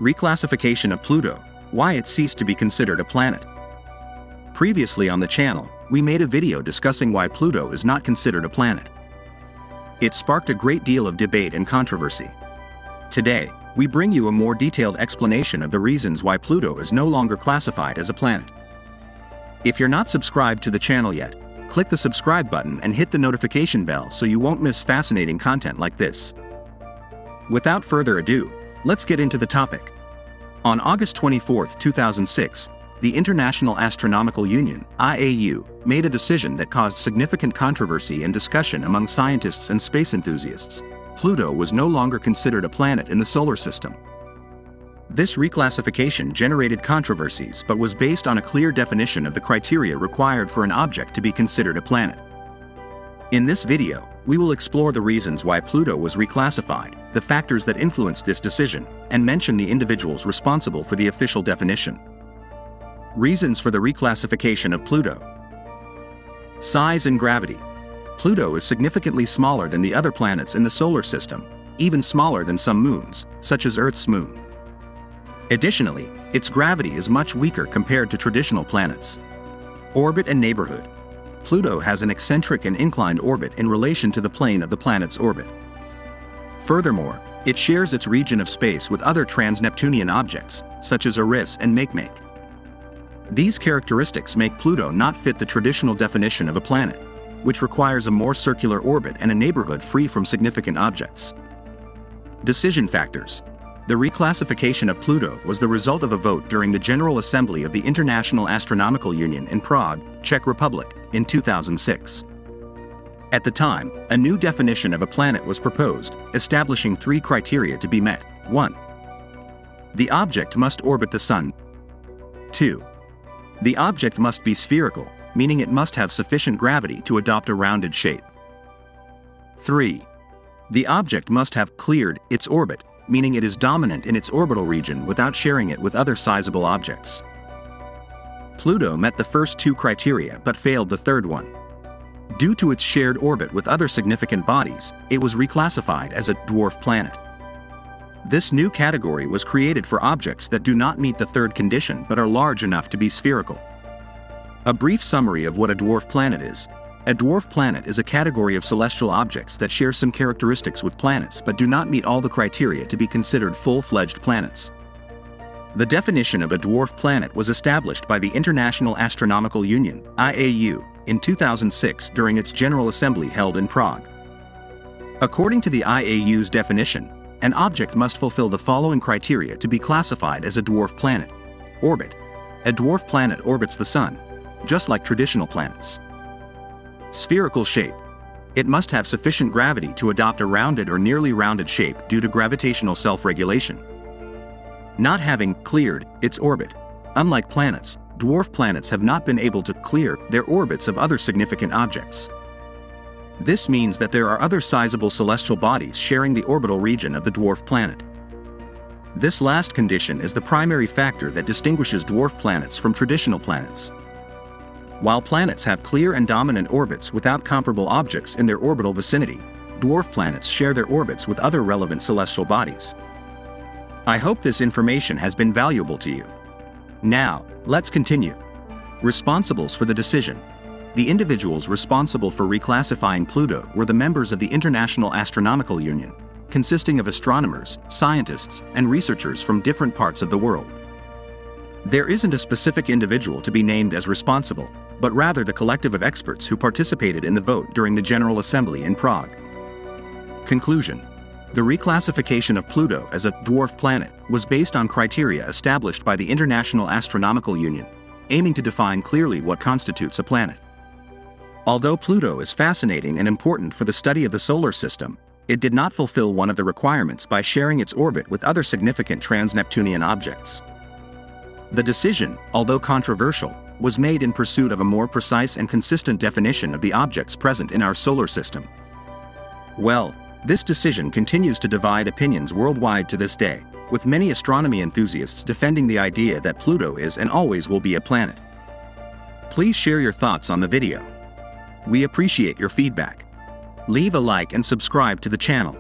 Reclassification of Pluto, why it ceased to be considered a planet. Previously on the channel, we made a video discussing why Pluto is not considered a planet. It sparked a great deal of debate and controversy. Today, we bring you a more detailed explanation of the reasons why Pluto is no longer classified as a planet. If you're not subscribed to the channel yet, click the subscribe button and hit the notification bell so you won't miss fascinating content like this. Without further ado, let's get into the topic. On August 24, 2006, the International Astronomical Union (IAU) made a decision that caused significant controversy and discussion among scientists and space enthusiasts. Pluto was no longer considered a planet in the solar system. This reclassification generated controversies but was based on a clear definition of the criteria required for an object to be considered a planet. In this video, we will explore the reasons why Pluto was reclassified, the factors that influenced this decision, and mention the individuals responsible for the official definition. Reasons for the reclassification of Pluto. Size and gravity. Pluto is significantly smaller than the other planets in the solar system, even smaller than some moons, such as Earth's moon. Additionally, its gravity is much weaker compared to traditional planets. Orbit and neighborhood. Pluto has an eccentric and inclined orbit in relation to the plane of the planet's orbit. Furthermore, it shares its region of space with other trans-Neptunian objects, such as Eris and Makemake. These characteristics make Pluto not fit the traditional definition of a planet, which requires a more circular orbit and a neighborhood free from significant objects. Decision factors. The reclassification of Pluto was the result of a vote during the General Assembly of the International Astronomical Union in Prague, Czech Republic, in 2006. At the time, a new definition of a planet was proposed, establishing 3 criteria to be met. 1. The object must orbit the Sun. 2. The object must be spherical, meaning it must have sufficient gravity to adopt a rounded shape. 3. The object must have cleared its orbit, meaning it is dominant in its orbital region without sharing it with other sizable objects. Pluto met the first 2 criteria but failed the third one. Due to its shared orbit with other significant bodies, it was reclassified as a dwarf planet. This new category was created for objects that do not meet the third condition but are large enough to be spherical. A brief summary of what a dwarf planet is. A dwarf planet is a category of celestial objects that share some characteristics with planets but do not meet all the criteria to be considered full-fledged planets. The definition of a dwarf planet was established by the International Astronomical Union (IAU) in 2006 during its General Assembly held in Prague. According to the IAU's definition, an object must fulfill the following criteria to be classified as a dwarf planet. Orbit. A dwarf planet orbits the Sun, just like traditional planets. Spherical shape. It must have sufficient gravity to adopt a rounded or nearly rounded shape due to gravitational self-regulation. Not having cleared its orbit. Unlike planets, dwarf planets have not been able to clear their orbits of other significant objects. This means that there are other sizable celestial bodies sharing the orbital region of the dwarf planet. This last condition is the primary factor that distinguishes dwarf planets from traditional planets. While planets have clear and dominant orbits without comparable objects in their orbital vicinity, dwarf planets share their orbits with other relevant celestial bodies. I hope this information has been valuable to you. Now, let's continue. Responsibles for the decision. The individuals responsible for reclassifying Pluto were the members of the International Astronomical Union, consisting of astronomers, scientists, and researchers from different parts of the world. There isn't a specific individual to be named as responsible, but rather the collective of experts who participated in the vote during the General Assembly in Prague. Conclusion. The reclassification of Pluto as a dwarf planet was based on criteria established by the International Astronomical Union, aiming to define clearly what constitutes a planet. Although Pluto is fascinating and important for the study of the solar system, it did not fulfill one of the requirements by sharing its orbit with other significant trans-Neptunian objects. The decision, although controversial, was made in pursuit of a more precise and consistent definition of the objects present in our solar system. Well, this decision continues to divide opinions worldwide to this day, with many astronomy enthusiasts defending the idea that Pluto is and always will be a planet. Please share your thoughts on the video. We appreciate your feedback. Leave a like and subscribe to the channel.